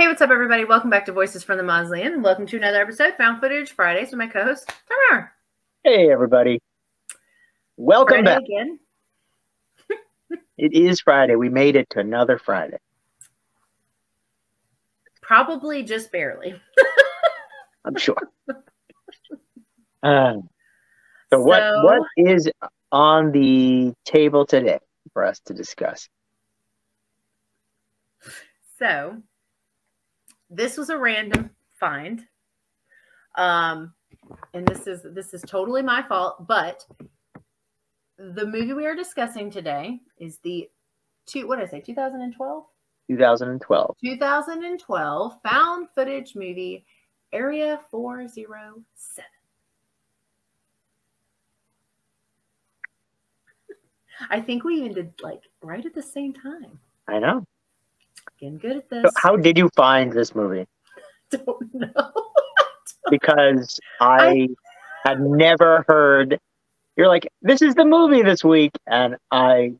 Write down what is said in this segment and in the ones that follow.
Hey, what's up, everybody? Welcome back to Voices from the Mausoleum, and welcome to another episode, Found Footage Fridays, with my co-host, Tamar. Hey, everybody. Welcome back. Again. It is Friday. We made it to another Friday. Probably just barely. I'm sure. So what is on the table today for us to discuss? So, this was a random find. And this is totally my fault, but the movie we are discussing today is the 2012? 2012. 2012 found footage movie Area 407. I think we even did like right at the same time. I know. Getting good at this. So how did you find this movie? Don't know. Because I had never heard. You're like, this is the movie this week, and I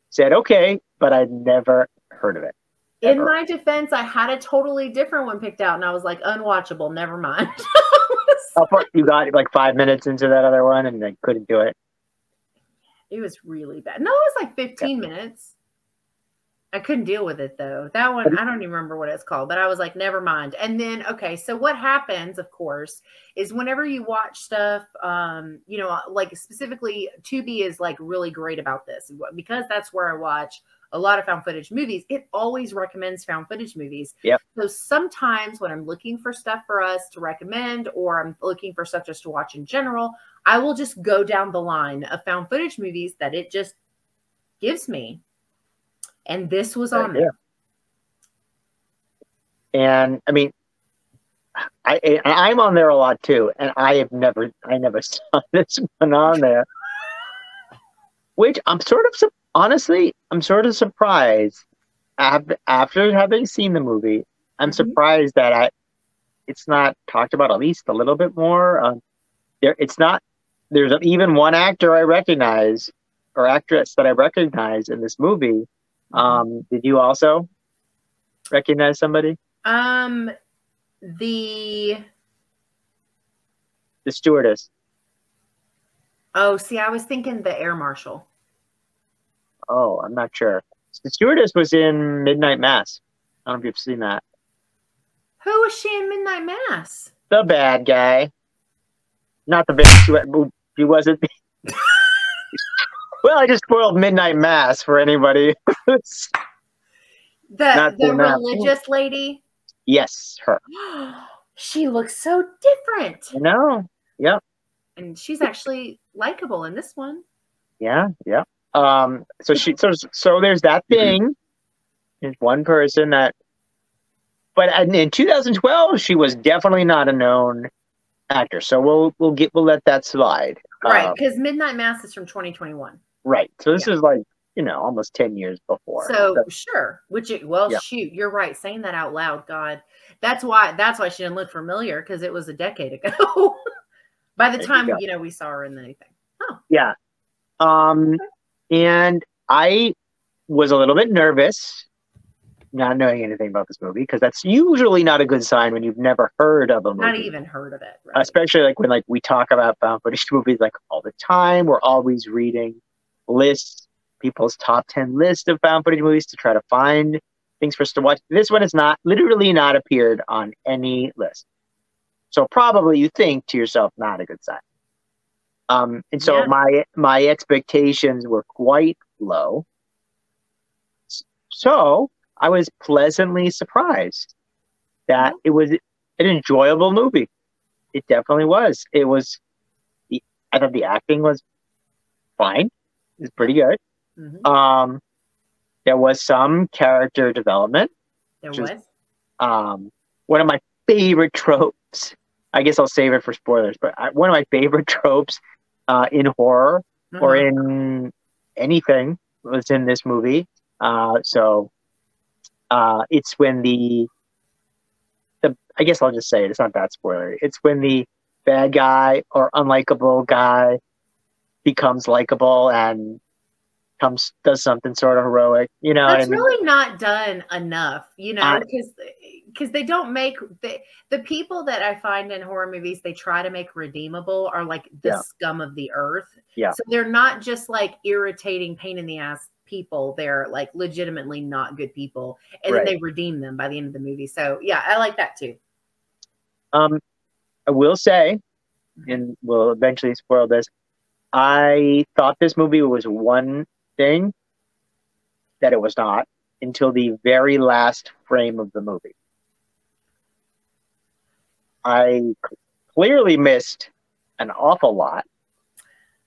said okay, but I'd never heard of it. In my defense, I had a totally different one picked out, and I was like, unwatchable. Never mind. How far you got? Like 5 minutes into that other one, and I couldn't do it. It was really bad. No, it was like 15 minutes. I couldn't deal with it, though. That one, I don't even remember what it's called, but I was like, never mind. And then, okay, so what happens, of course, is whenever you watch stuff, you know, like specifically Tubi is like really great about this because that's where I watch a lot of found footage movies. It always recommends found footage movies. Yep. So sometimes when I'm looking for stuff for us to recommend, or I'm looking for stuff just to watch in general, I will just go down the line of found footage movies that it just gives me. And this was on there. And I mean, I'm on there a lot too, and I never saw this one on there. Which I'm sort of surprised after having seen the movie. I'm surprised that it's not talked about at least a little bit more. There's even one actor I recognize or actress that I recognize in this movie. Did you also recognize somebody? The stewardess. Oh, see, I was thinking the air marshal. Oh, I'm not sure. The stewardess was in Midnight Mass. I don't know if you've seen that. Who was she in Midnight Mass? The bad guy. Not the bad. She wasn't. Well, I just spoiled Midnight Mass for anybody. The religious lady? Yes, her. She looks so different. I know. Yep. And she's actually likable in this one. Yeah, yeah. So there's that thing. There's one person that, but in 2012 she was definitely not a known actor. So we'll let that slide. Right, because Midnight Mass is from 2021. Right. So this is like, almost 10 years before. So sure. Shoot, you're right. Saying that out loud, God. That's why she didn't look familiar, because it was a decade ago. By the time, we saw her in the new thing. Oh. Yeah. And I was a little bit nervous not knowing anything about this movie, because that's usually not a good sign when you've never heard of a movie. Not even heard of it. Right? Especially when we talk about found footage movies all the time. We're always reading lists, people's top 10 list of found footage movies to try to find things for us to watch. This one has literally not appeared on any list. So probably you think to yourself, not a good sign. And so my expectations were quite low. So I was pleasantly surprised that it was an enjoyable movie. It definitely was. I thought the acting was fine. It was pretty good. There was some character development. There was. One of my favorite tropes. I guess I'll save it for spoilers, but one of my favorite tropes in horror or in anything was in this movie. It's when the I guess I'll just say it. It's not that spoiler. It's when the bad guy or unlikable guy becomes likable and does something sort of heroic, That's really not done enough, because because they don't make the people that I find in horror movies they try to make redeemable are like the scum of the earth. Yeah. So they're not just like irritating, pain in the ass people. They're like legitimately not good people, and then they redeem them by the end of the movie. So yeah, I like that too. I will say, and we'll eventually spoil this, I thought this movie was one thing that it was not until the very last frame of the movie. I clearly missed an awful lot.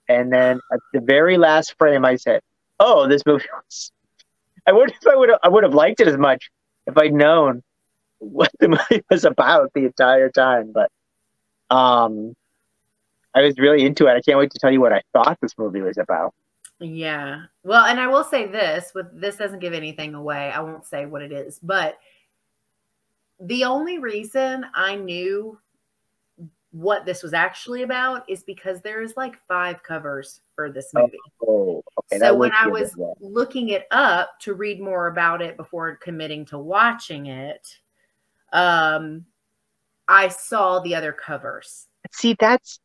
And then at the very last frame, I said, "Oh, this movie was." I would have liked it as much if I'd known what the movie was about the entire time. But I was really into it. I can't wait to tell you what I thought this movie was about. Yeah. Well, and I will say this, this doesn't give anything away. I won't say what it is, but the only reason I knew what this was actually about is because there's like 5 covers for this movie. Oh, okay. So when I was looking it up to read more about it before committing to watching it, I saw the other covers. See, that's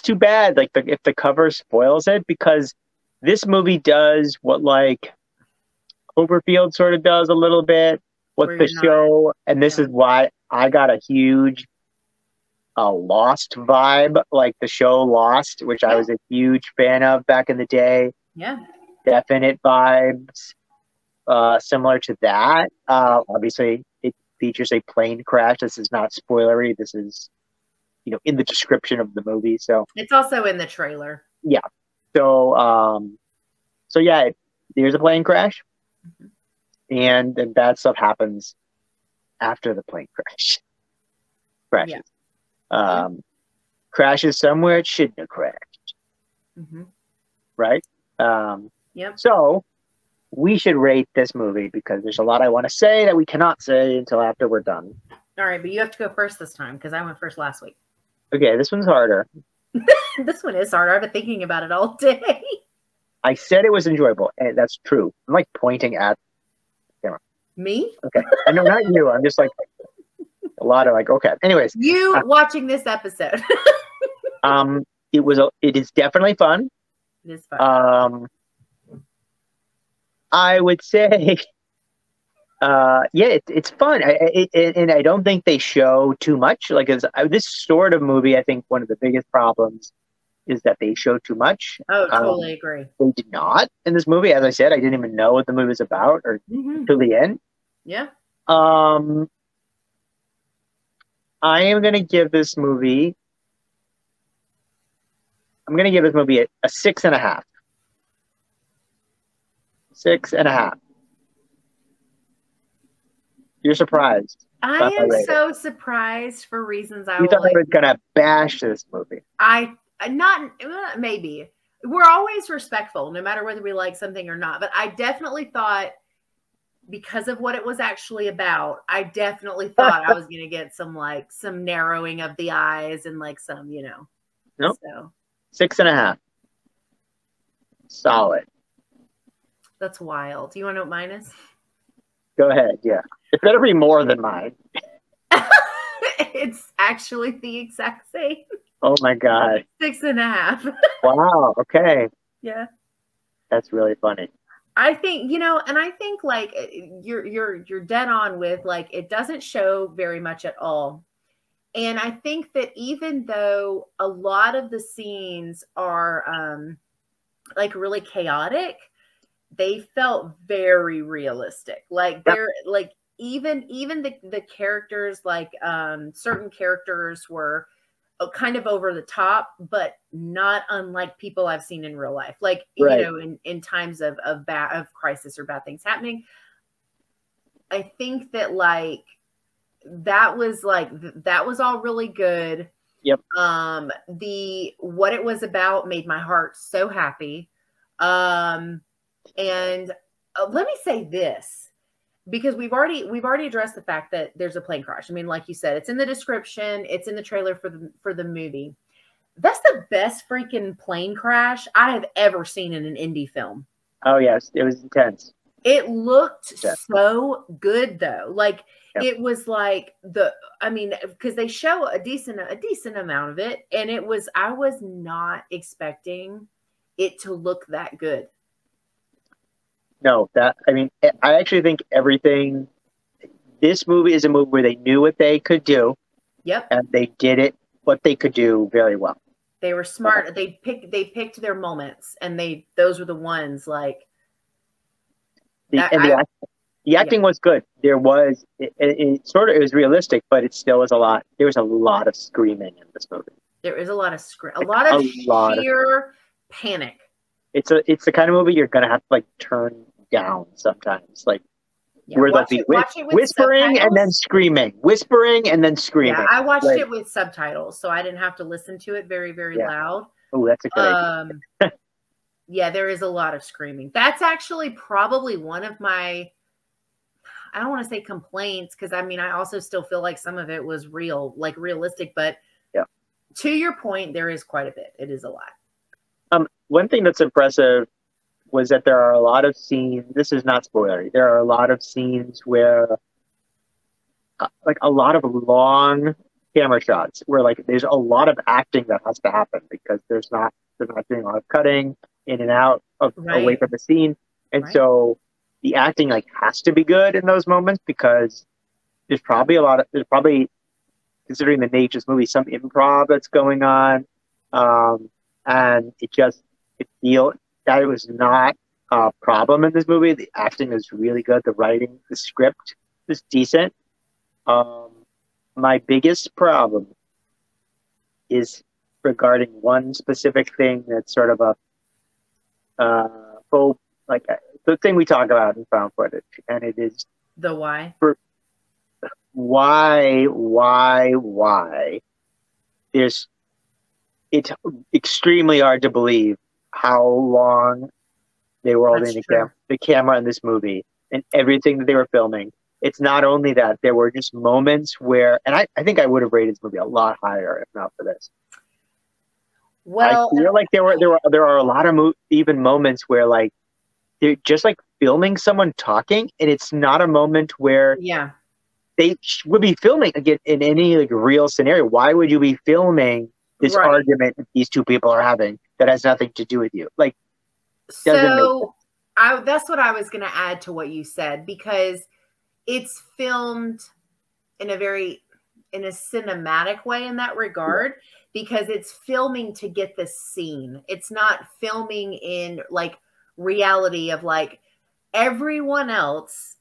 too bad. Like if the cover spoils it, because this movie does what like Cloverfield sort of does a little bit, what the show, and this is why I got a huge Lost vibe, like the show Lost, which I was a huge fan of back in the day. Yeah. Definite vibes similar to that. Obviously, it features a plane crash. This is not spoilery. This is, in the description of the movie. So it's also in the trailer. Yeah. So, yeah, there's a plane crash, and then bad stuff happens after the plane crashes. Yeah. Crashes somewhere it shouldn't have crashed. Right? Yep. So we should rate this movie because there's a lot I want to say that we cannot say until after we're done. All right, but you have to go first this time because I went first last week. Okay, this one's harder. This one is harder. I've been thinking about it all day. I said it was enjoyable, and that's true. I'm like pointing at the camera. Me? Okay. I know, not you. I'm just like a lot of like, okay. Anyways. You watching this episode. It is definitely fun. It is fun. I would say, it's fun. And I don't think they show too much. Like this sort of movie, I think one of the biggest problems is that they show too much. Oh, totally agree. They did not in this movie. As I said, I didn't even know what the movie was about or to the end. Yeah. I am going to give this movie. I'm going to give this movie a 6.5. 6.5. You're surprised. I am so surprised for reasons I thought I was going to bash this movie. Maybe. We're always respectful, no matter whether we like something or not. But I definitely thought, because of what it was actually about, I definitely thought I was going to get some narrowing of the eyes and like some, Nope. So 6.5. Solid. That's wild. Do you want to know what mine is? Go ahead. Yeah. It better be more than mine. It's actually the exact same. Oh my God. 6.5. Wow. Okay. Yeah. That's really funny. I think, and I think like you're dead on with like, it doesn't show very much at all. And I think that even though a lot of the scenes are like really chaotic, they felt very realistic. Like they're like, even the characters, like certain characters were kind of over the top, but not unlike people I've seen in real life. Like, in times of crisis or bad things happening. I think that like, that was all really good. Yep. What it was about made my heart so happy. And let me say this, because we've already addressed the fact that there's a plane crash. I mean, like you said, it's in the description, it's in the trailer for the movie. That's the best freaking plane crash I have ever seen in an indie film. Oh yes, it was intense. It looked Yeah. so good though. Like Yep. it was like I mean, because they show a decent amount of it, and I was not expecting it to look that good. No, I mean, I actually think everything. This movie is a movie where they knew what they could do, Yep. and they did what they could do very well. They were smart. They picked their moments, and those were the ones like The acting was good. There was it was realistic, but it still was a lot. There was a lot of screaming in this movie. There is a lot of a lot of sheer panic. It's the kind of movie you're gonna have to like turn down sometimes, like where they'll be whispering and then screaming, whispering and then screaming. Yeah, I watched it with subtitles, so I didn't have to listen to it very, very loud. Oh, that's a good idea. Yeah, there is a lot of screaming. That's actually probably one of my, I don't want to say complaints, because I mean, I also still feel like some of it was realistic, but to your point, there is quite a bit. It is a lot. One thing that's impressive was that there are a lot of scenes, this is not spoilery, there are a lot of scenes where like a lot of long camera shots where like there's a lot of acting that has to happen because they're not doing a lot of cutting in and out away from the scene. And so the acting like has to be good in those moments because there's probably considering the nature of this movie, some improv that's going on. And that it was not a problem in this movie. The acting is really good. The writing, the script is decent. My biggest problem is regarding one specific thing that's sort of the thing we talk about in found footage, and it is the why. Why? It's extremely hard to believe how long they were holding the camera in this movie and everything that they were filming. It's not only that, there were just moments where, and I think I would have rated this movie a lot higher if not for this. Well, I feel like there are a lot of even moments where like they're just like filming someone talking, and it's not a moment where they would be filming again in any like real scenario. Why would you be filming this argument that these two people are having that has nothing to do with you? Like, so that's what I was going to add to what you said, because it's filmed in a cinematic way in that regard, because it's filming to get the scene. It's not filming in like reality of like everyone else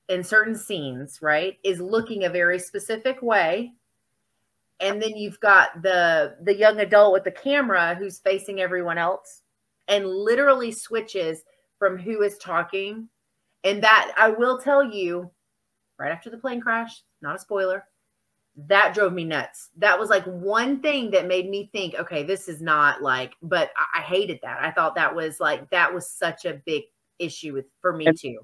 in certain scenes, right, is looking a very specific way. And then you've got the young adult with the camera who's facing everyone else and literally switches from who is talking. And that, I will tell you, right after the plane crash, not a spoiler, that drove me nuts. That was like one thing that made me think, okay, this is not like, but I hated that. I thought that was such a big issue for me too.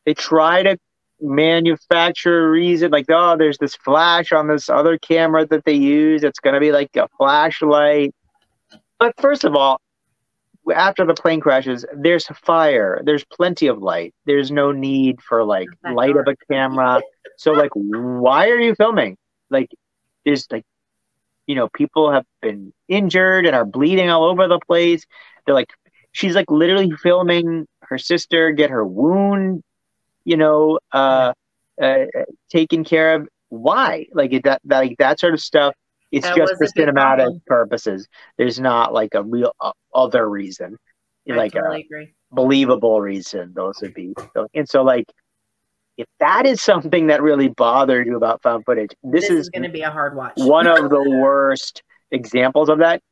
They try to manufacture a reason, like, oh, there's this flash on this other camera that they use. It's going to be like a flashlight. But first of all, after the plane crashes, there's fire. There's plenty of light. There's no need for like light of a camera. So like, why are you filming? Like, there's like, people have been injured and are bleeding all over the place. They're like, she's like literally filming her sister get her wound, taken care of. Why? Like that sort of stuff. It's just for cinematic purposes. There's not like a real other reason, like a believable reason. Those would be. And so like, if that is something that really bothered you about found footage, this is going to be a hard watch. One of the worst examples of that.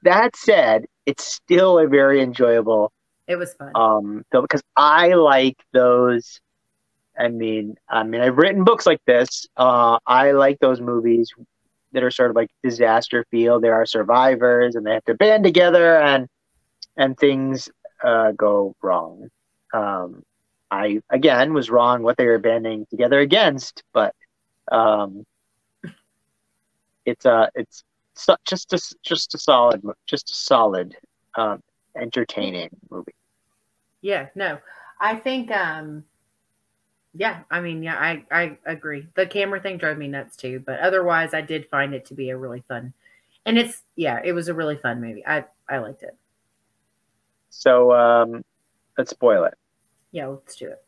That said, it's still a very enjoyable. It was fun. Because I like those. I mean, I've written books like this. I like those movies that are sort of like disaster feel. There are survivors, and they have to band together, and things go wrong. I again was wrong what they were banding together against, but it's just a solid, entertaining movie. Yeah, no, I think, yeah, I mean, yeah, I agree. The camera thing drove me nuts too, but otherwise, I did find it to be a really fun, and it was a really fun movie. I liked it. So let's spoil it. Yeah, let's do it.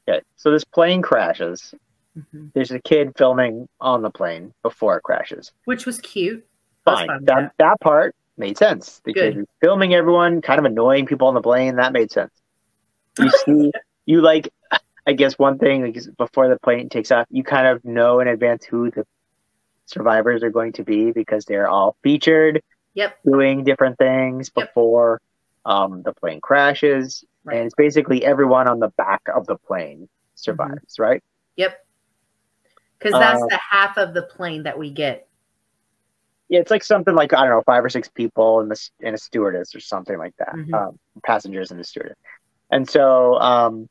Okay, so this plane crashes. Mm-hmm. There's a kid filming on the plane before it crashes. Which was cute. Fine. That part made sense. The kid was filming everyone, kind of annoying people on the plane. That made sense. You see, you like, I guess one thing, like, before the plane takes off, you kind of know in advance who the survivors are going to be because they're all featured doing different things before the plane crashes. Right. And it's basically everyone on the back of the plane survives, right? Yep. Because that's the half of the plane that we get. Yeah, it's like something like, I don't know, 5 or 6 people and a stewardess or something like that. Passengers and a stewardess. And so,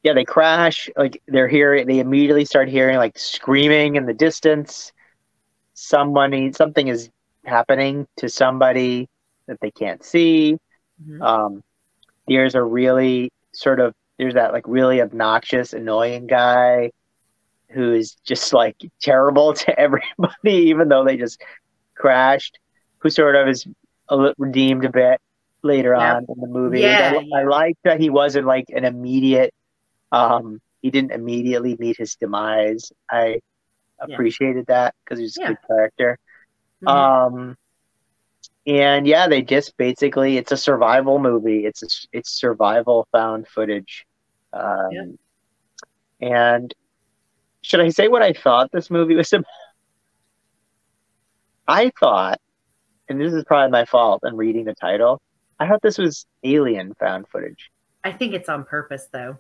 yeah, they crash. Like they immediately start hearing like screaming in the distance. Something is happening to somebody that they can't see. There's that like really obnoxious, annoying guy who's just like terrible to everybody, even though they just crashed, who sort of is redeemed a bit later on in the movie. I like that he wasn't like an immediate, he didn't immediately meet his demise. I appreciated that because he's a good character. And yeah, they just basically, it's a survival movie. It's survival found footage. And should I say what I thought this movie was about? I thought, and this is probably my fault in reading the title, I thought this was alien found footage. I think it's on purpose, though.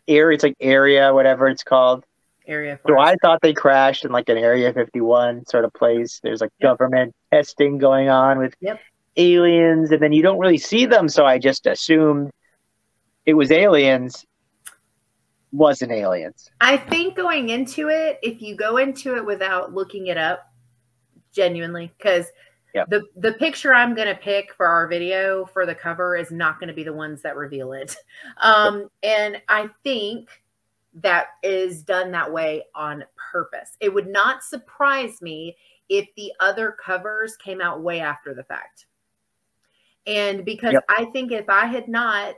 It's like Area, whatever it's called. Area 4. So I thought they crashed in like an Area 51 sort of place. There's like government testing going on with aliens, and then you don't really see them. So I just assumed it was aliens. Wasn't aliens. I think going into it, if you go into it without looking it up, genuinely, because the picture I'm going to pick for our video for the cover is not going to be the ones that reveal it. And I think that is done that way on purpose. It would not surprise me if the other covers came out way after the fact. And because I think if I had not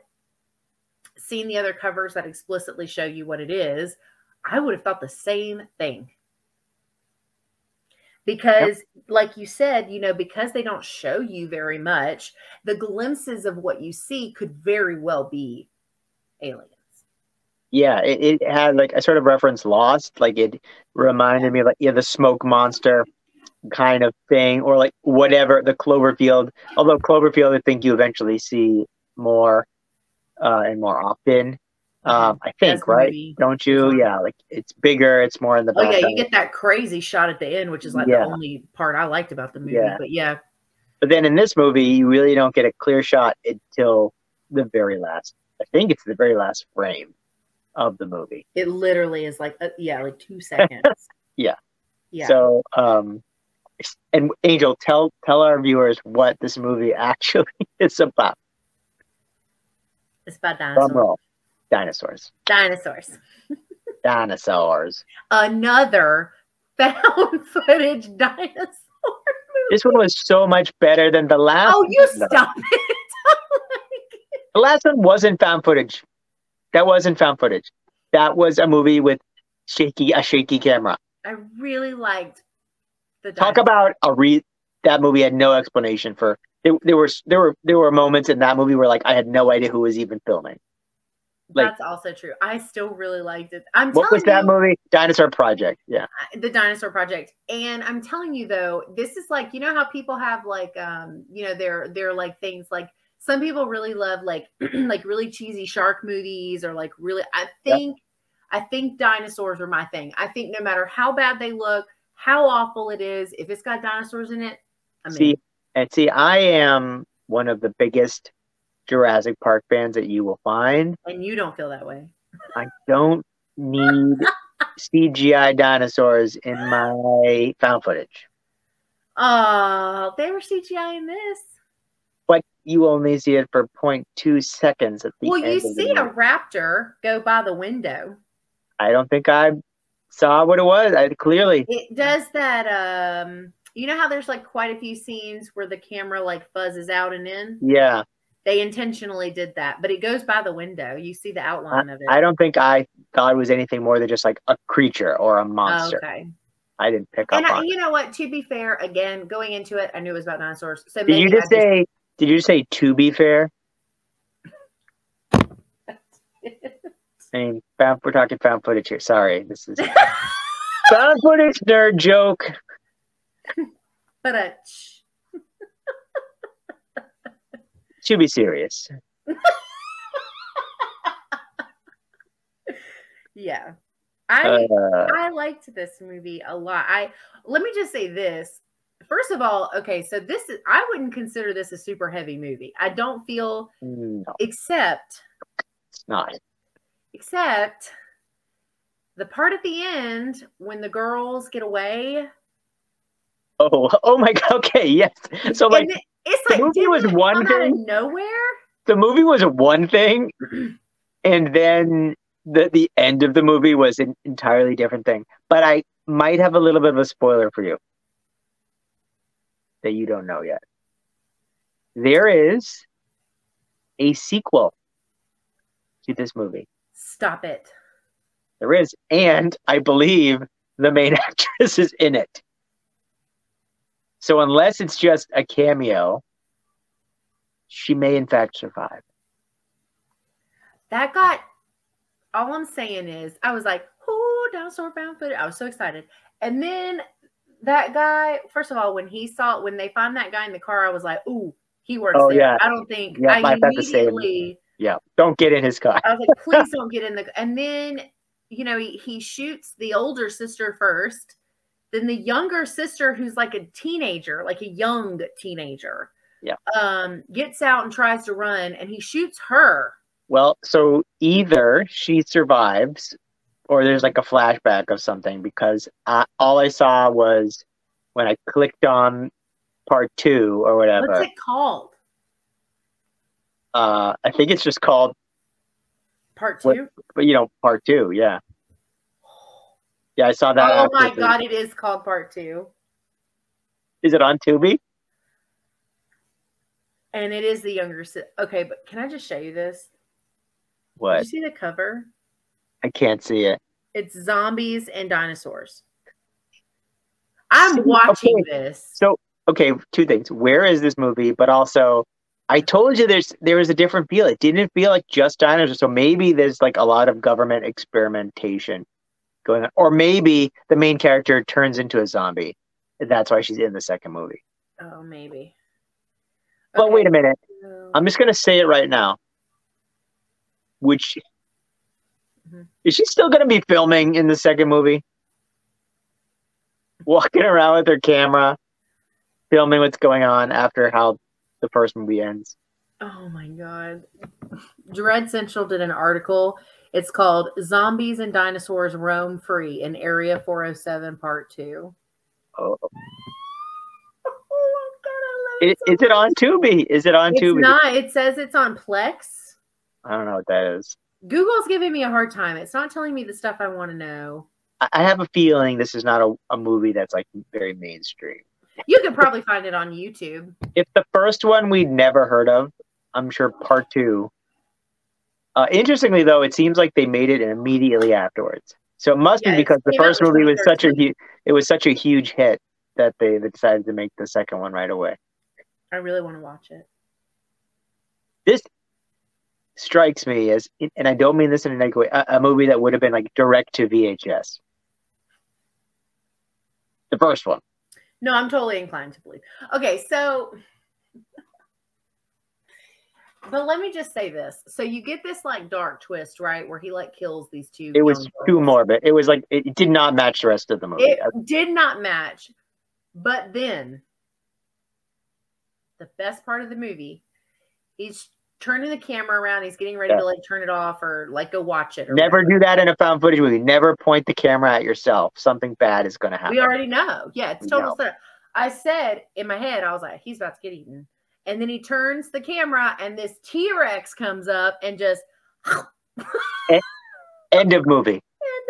seen the other covers that explicitly show you what it is, I would have thought the same thing. Because like you said, because they don't show you very much, the glimpses of what you see could very well be aliens. Yeah, it had like, I sort of referenced Lost, like it reminded me of like, the smoke monster kind of thing, or like whatever, the Cloverfield, although Cloverfield I think you eventually see more and more often. I think, right? Don't you? Yeah, like it's bigger, it's more in the back. Oh yeah, you get that crazy shot at the end, which is like the only part I liked about the movie. But then in this movie, you really don't get a clear shot until the very last. I think it's the very last frame of the movie. It literally is like like 2 seconds. Yeah. So and Angel, tell our viewers what this movie actually is about. It's about dinosaurs. Dinosaurs. Dinosaurs. Another found footage dinosaur movie. This one was so much better than the last. Oh, you stop it. The last one wasn't found footage. That wasn't found footage. That was a movie with a shaky camera. I really liked the Talk about that movie had no explanation for. There were moments in that movie where like I had no idea who was even filming. Like, that's also true. I still really liked it. What was that movie? Dinosaur Project. Yeah. The Dinosaur Project. And I'm telling you though, this is like, how people have like they're like things like, some people really love like like really cheesy shark movies, or like really I think dinosaurs are my thing. I think no matter how bad they look, how awful it is, if it's got dinosaurs in it, See, I am one of the biggest Jurassic Park fans that you will find. And you don't feel that way. I don't need CGI dinosaurs in my found footage. Oh, they were CGI in this. But you only see it for 0.2 seconds at the Well, end you of the see a movie. raptor go by the window. I don't think I saw what it was. Clearly. It does that. You know how there's like quite a few scenes where the camera like fuzzes out and in? Yeah. They intentionally did that, but it goes by the window. You see the outline of it. I don't think I thought it was anything more than just like a creature or a monster. Okay. I didn't pick up on it. You know what? To be fair, again, going into it, I knew it was about dinosaurs. So Did you just say? Did you say to be fair? I mean, we're talking found footage here. Sorry, this is found footage nerd joke. But To be serious. Yeah. I liked this movie a lot. Let me just say this. First of all, okay, so I wouldn't consider this a super heavy movie. I don't feel except it's not. Except the part at the end when the girls get away. Oh my god, okay, yes. So like it's like the movie was one thing out of nowhere. The movie was one thing, and then the end of the movie was an entirely different thing. But I might have a little bit of a spoiler for you that you don't know yet. There is a sequel to this movie. Stop it. There is, and I believe the main actress is in it. So unless it's just a cameo, she may in fact survive. All I'm saying is, I was like, "Ooh, dinosaur found footage!" I was so excited. And then that guy, first of all, when they find that guy in the car, I was like, "Ooh, he works there." Yeah. I don't think I immediately. Yeah, don't get in his car. I was like, "Please don't get in the." And then, he shoots the older sister first. Then the younger sister, who's like a teenager, like a young teenager, gets out and tries to run, and he shoots her. Well, so either she survives, or there's like a flashback of something, because all I saw was when I clicked on part 2 or whatever. What's it called? I think it's just called Part 2. But part 2, yeah. Yeah, I saw that. Oh my god, it is called part 2. Is it on Tubi? And it is the younger sister. Okay, but can I just show you this? What? Did you see the cover? I can't see it. It's zombies and dinosaurs. I'm watching this. So, okay, 2 things. Where is this movie? But also, I told you there was a different feel. It didn't feel like just dinosaurs. So maybe there's like a lot of government experimentation going on. Or maybe the main character turns into a zombie. That's why she's in the second movie. Oh, maybe. But wait a minute. I'm just going to say it right now. Is she still going to be filming in the second movie? Walking around with her camera, filming what's going on after how the first movie ends. Oh my god. Dread Central did an article. It's called Zombies and Dinosaurs Roam Free in Area 407 Part 2. Oh. Is it on Tubi? Is it on Tubi? It's not. It says it's on Plex. I don't know what that is. Google's giving me a hard time. It's not telling me the stuff I want to know. I have a feeling this is not a movie that's like very mainstream. You could probably find it on YouTube. If the first one we'd never heard of, I'm sure part 2. Interestingly, though, it seems like they made it immediately afterwards. So it must be because the first movie was such a huge hit that they decided to make the second one right away. I really want to watch it. This strikes me as, and I don't mean this in a negative way, a movie that would have been like direct to VHS. The first one. No, I'm totally inclined to believe. Okay, so, but let me just say this. So you get this like dark twist, right? Where he like kills these 2. It was too morbid. It was like, it did not match the rest of the movie. It did not match. But then the best part of the movie, he's turning the camera around. He's getting ready to like turn it off or like go watch it. Never do that in a found footage movie. Never point the camera at yourself. Something bad is going to happen. We already know. Yeah, it's total stuff. I said in my head, I was like, he's about to get eaten. And then he turns the camera and this T-Rex comes up and just End of movie. End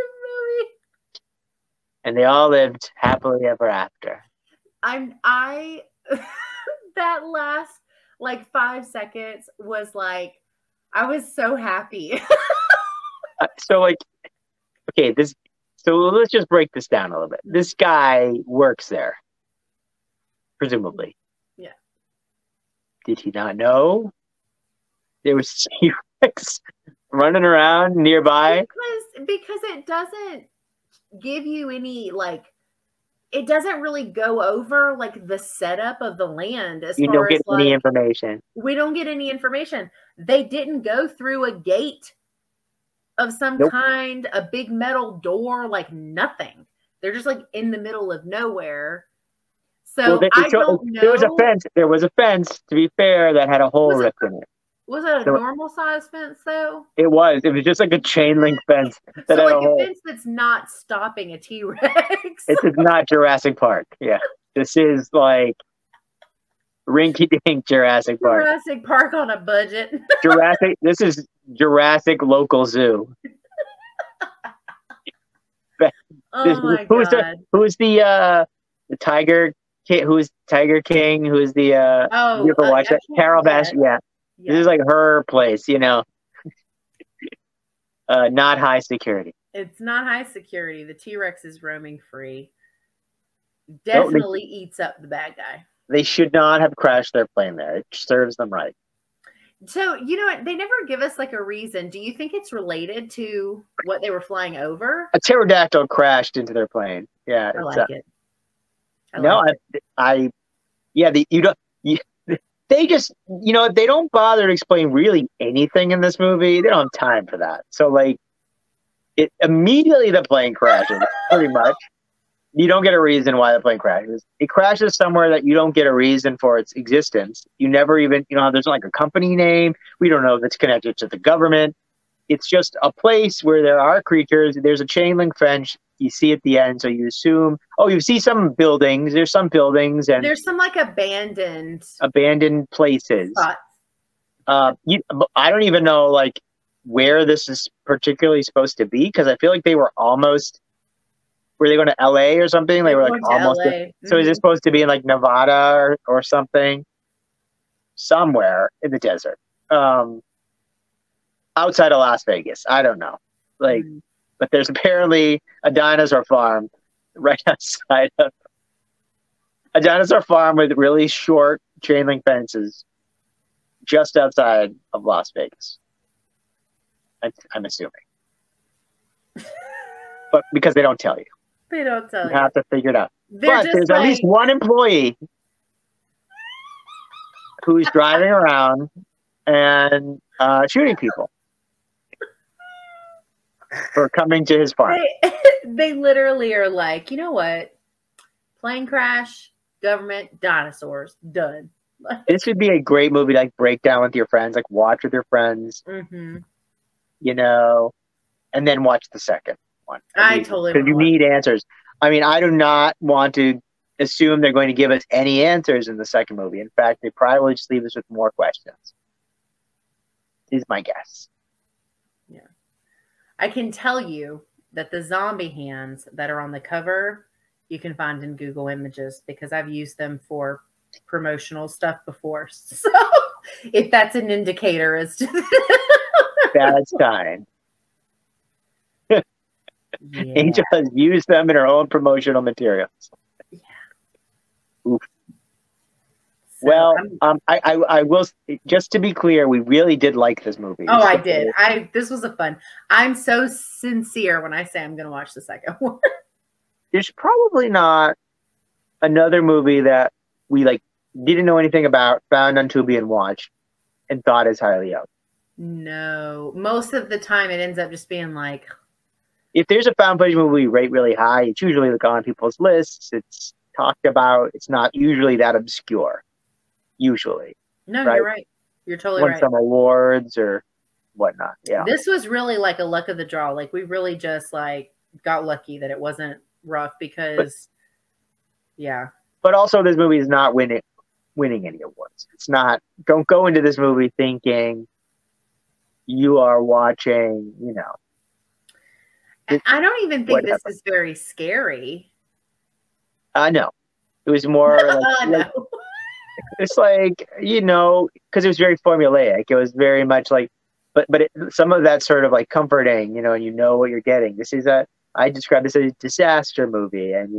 of movie. And they all lived happily ever after. I that last like 5 seconds was like, I was so happy. So like, okay, so let's just break this down a little bit. This guy works there, presumably. Yeah. Did he not know there was T-Rex running around nearby? Because it doesn't give you any, like, it doesn't really go over like the setup of the land as You far don't get as any like, information. we don't get any information. They didn't go through a gate of some Nope. kind, a big metal door, like nothing. They're just like in the middle of nowhere. So I don't know. There was a fence, to be fair, that had a hole ripped in it. Was it a normal size fence though? It was just like a chain link fence that So had like a hole. fence that's not stopping a T-Rex. This is not Jurassic Park. Yeah. This is like rinky-dink Jurassic Park. Jurassic Park on a budget. This is Jurassic local zoo. Oh my God. Who's the Tiger King? Who's Tiger King? Who's the you ever watch that? Carol Baskin. Yeah. This is like her place, you know. Not high security. It's not high security. The T-Rex is roaming free. Definitely eats up the bad guy. They should not have crashed their plane there. It serves them right. So, you know what? They never give us like a reason. Do you think it's related to what they were flying over? A pterodactyl crashed into their plane. Yeah. I like it. They just, you know, they don't bother to explain really anything in this movie. They don't have time for that. So, like, immediately the plane crashes, pretty much. You don't get a reason why the plane crashes. It crashes somewhere that you don't get a reason for its existence. You never even, you know, there's like a company name. We don't know if it's connected to the government. It's just a place where there are creatures. There's a chain link fence you see at the end. So you assume, you see some buildings. There's some buildings and there's some like abandoned places. spots. I don't even know like where this is particularly supposed to be, because I feel like they were almost, were they going to LA or something? They were like almost. So is it supposed to be in like Nevada or something? Somewhere in the desert. Outside of Las Vegas. I don't know. Like, but there's apparently a dinosaur farm right outside of a dinosaur farm with really short chain link fences just outside of Las Vegas. I'm assuming. But because they don't tell you. They don't tell you. You have to figure it out. There's at least one employee who's driving around and shooting people for coming to his farm. They literally are like, you know what? Plane crash, government, dinosaurs, done. This would be a great movie to like break down with your friends, like watch with your friends, you know, and then watch the second one. Totally. Because you need answers. I mean, I do not want to assume they're going to give us any answers in the second movie. In fact, they probably will just leave us with more questions. Is my guess. Yeah. I can tell you that the zombie hands that are on the cover, you can find in Google Images because I've used them for promotional stuff before. So if that's an indicator as to that's kind. Yeah. Angel has used them in her own promotional materials. Yeah. Oof. So well, I will, just to be clear, we really did like this movie. Oh, I did. This was a fun. I'm so sincere when I say I'm going to watch the second one. There's probably not another movie that we like didn't know anything about, found on Tubi and watched, and thought as highly of. No, most of the time it ends up just being like, if there's a found footage movie we rate really high, it's usually like on people's lists. It's talked about. It's not usually that obscure. Usually. No, right? You're right. You're totally Won right. some awards or whatnot. Yeah. This was really like a luck of the draw. Like we really just like got lucky that it wasn't rough because, yeah. But also this movie is not winning. winning any awards. It's not. Don't go into this movie thinking you are watching. I don't even think Whatever. this is very scary. No, it was more like No. it's like because it was very formulaic. It was very much like, but some of that sort of like comforting, and you know what you're getting. I describe this as a disaster movie, and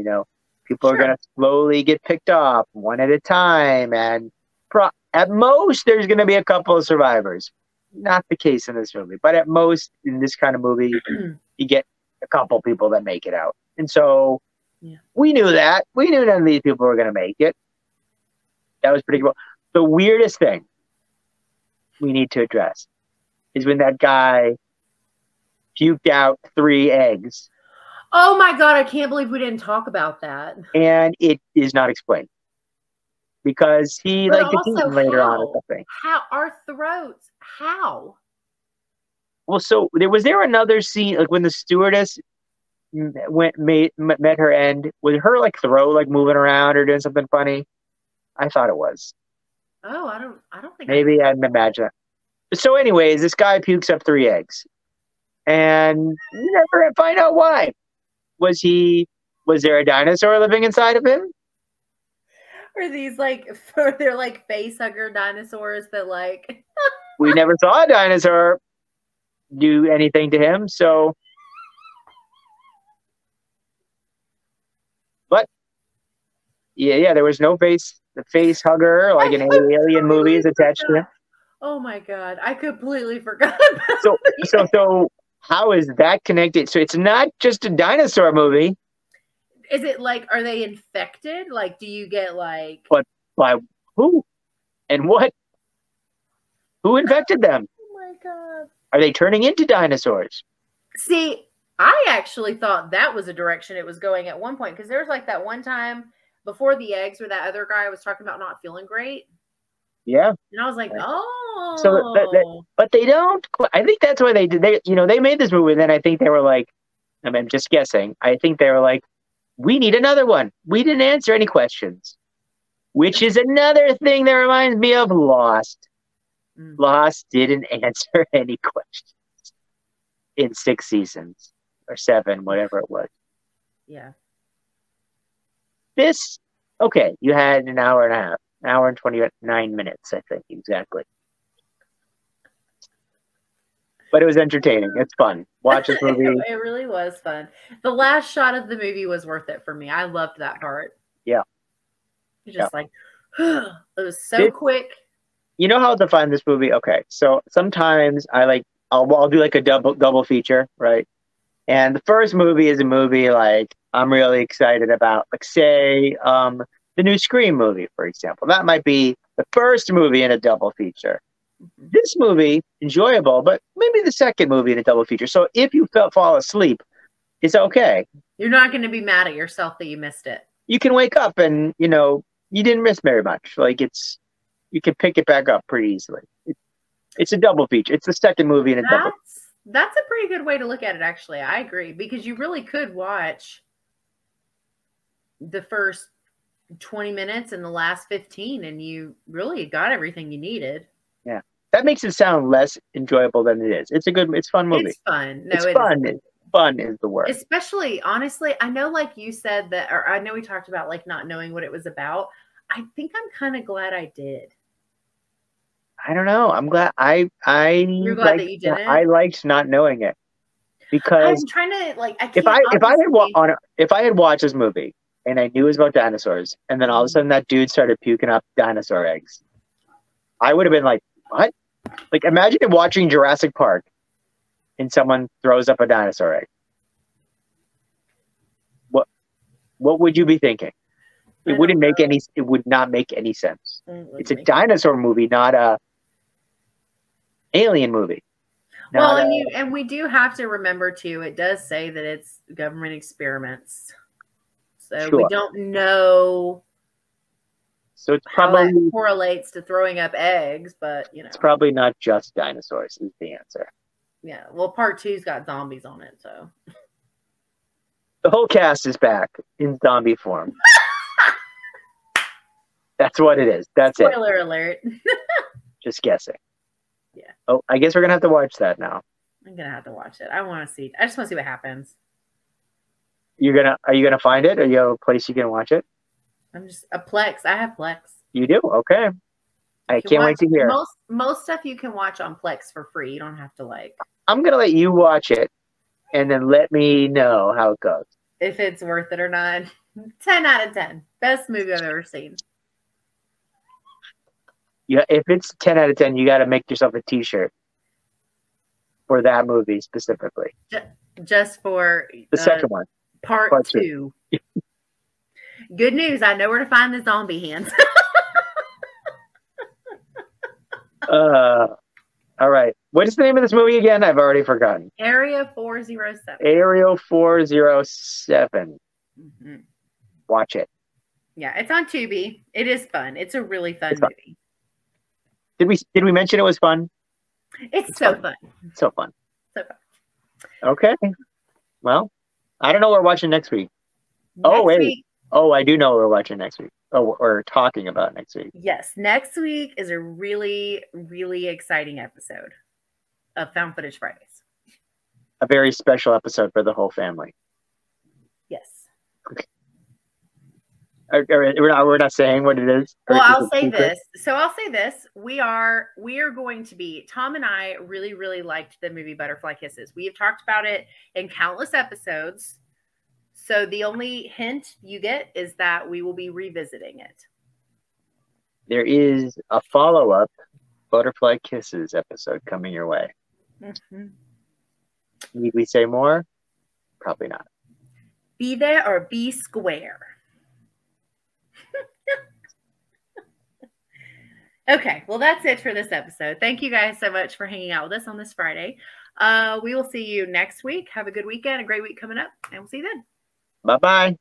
people are gonna slowly get picked off one at a time, and at most there's gonna be a couple of survivors. Not the case in this movie, but at most in this kind of movie, you get a couple people that make it out, and so we knew that. We knew none of these people were gonna make it. That was pretty cool. The weirdest thing we need to address is when that guy puked out 3 eggs. Oh my God, I can't believe we didn't talk about that. And it is not explained. Because he gets eaten later on or something. How? Our throats. How? Well, so was there another scene, like when the stewardess met her end, was her like throat like moving around or doing something funny? I thought it was. Oh, I don't think maybe I imagine that. So anyways, this guy pukes up 3 eggs. And you never find out why. Was there a dinosaur living inside of him? Or they're like face hugger dinosaurs that like we never saw a dinosaur do anything to him, so but yeah, there was no face hugger like in alien movies attached to him. Oh my God, I completely forgot about So how is that connected? So it's not just a dinosaur movie. Is it like, are they infected? Like, do you get like... But by who? And what? Who infected them? Oh my God. Are they turning into dinosaurs? See, I actually thought that was a direction it was going at one point. Because there was like that one time before the eggs where that other guy was talking about not feeling great. Yeah. And I was like, oh. So, but they don't... I think that's why they did... They made this movie and then I think they were like... I'm just guessing. I think they were like, we need another one. We didn't answer any questions. Which is another thing that reminds me of Lost. Lost didn't answer any questions in 6 seasons or 7, whatever it was. Yeah. This, okay, you had an hour and a half, an hour and 29 minutes, I think, exactly. But it was entertaining. It's fun. Watch this movie. It really was fun. The last shot of the movie was worth it for me. I loved that part. Yeah. Just like, it was so quick. You know how to define this movie? Okay. So sometimes I'll do like a double feature, right? And the first movie is a movie like I'm really excited about, like say the new Scream movie, for example. That might be the first movie in a double feature. This movie, enjoyable, but maybe the second movie in a double feature. So if you fall asleep, it's okay. You're not going to be mad at yourself that you missed it. You can wake up and, you didn't miss very much. Like you can pick it back up pretty easily. It's a double feature. It's the second movie in a double. That's a pretty good way to look at it, actually. I agree, because you really could watch the first 20 minutes and the last 15, and you really got everything you needed. Yeah. That makes it sound less enjoyable than it is. It's a fun movie. It's fun. No, it's fun. Fun is the word. Especially, honestly, I know like you said that, or I know we talked about like not knowing what it was about. I think I'm kind of glad I did. I don't know. I'm glad You're glad that you didn't? I liked not knowing it. Because I'm trying to like if I had watched this movie and I knew it was about dinosaurs, and then all of a sudden that dude started puking up dinosaur eggs, I would have been like, what? Like, imagine watching Jurassic Park and someone throws up a dinosaur egg. What would you be thinking? It would not make any sense. It's a dinosaur movie, not a alien movie. Well, and we do have to remember too, it does say that it's government experiments. So we don't know. So it's probably how that correlates to throwing up eggs, but it's probably not just dinosaurs is the answer. Yeah. Well, part 2's got zombies on it, so the whole cast is back in zombie form. That's what it is. That's it. Spoiler alert. Just guessing. Yeah. Oh, I guess we're gonna have to watch that now. I'm gonna have to watch it. I want to see. I just want to see what happens. Are you gonna find it? Are you have a place you can watch it? I'm just a Plex. I have Plex. You do? Okay. I can't wait to hear. Most stuff you can watch on Plex for free. You don't have to like. I'm gonna let you watch it, and then let me know how it goes. If it's worth it or not. 10 out of 10. Best movie I've ever seen. Yeah, if it's 10 out of 10, you got to make yourself a T-shirt for that movie specifically. Just for the second one, part two. Good news! I know where to find the zombie hands. All right. What is the name of this movie again? I've already forgotten. Area 407. Area 407. Mm-hmm. Watch it. Yeah, it's on Tubi. It is fun. It's a really fun movie. Did we mention it was fun? It's so fun. So fun. So fun. Okay. Well, I don't know what we're watching next week. Next week. Oh, I do know what we're watching next week. Oh, or talking about next week. Yes. Next week is a really, really exciting episode of Found Footage Fridays. A very special episode for the whole family. Yes. Okay. We're not saying what it is. Well, I'll say this. So I'll say this. We are going to be, Tom and I really, really liked the movie Butterfly Kisses. We have talked about it in countless episodes. So the only hint you get is that we will be revisiting it. There is a follow-up Butterfly Kisses episode coming your way. Mm-hmm. Need we say more? Probably not. Be there or be square. Okay, well, that's it for this episode. Thank you guys so much for hanging out with us on this Friday. We will see you next week. Have a good weekend, a great week coming up, and we'll see you then. Bye-bye.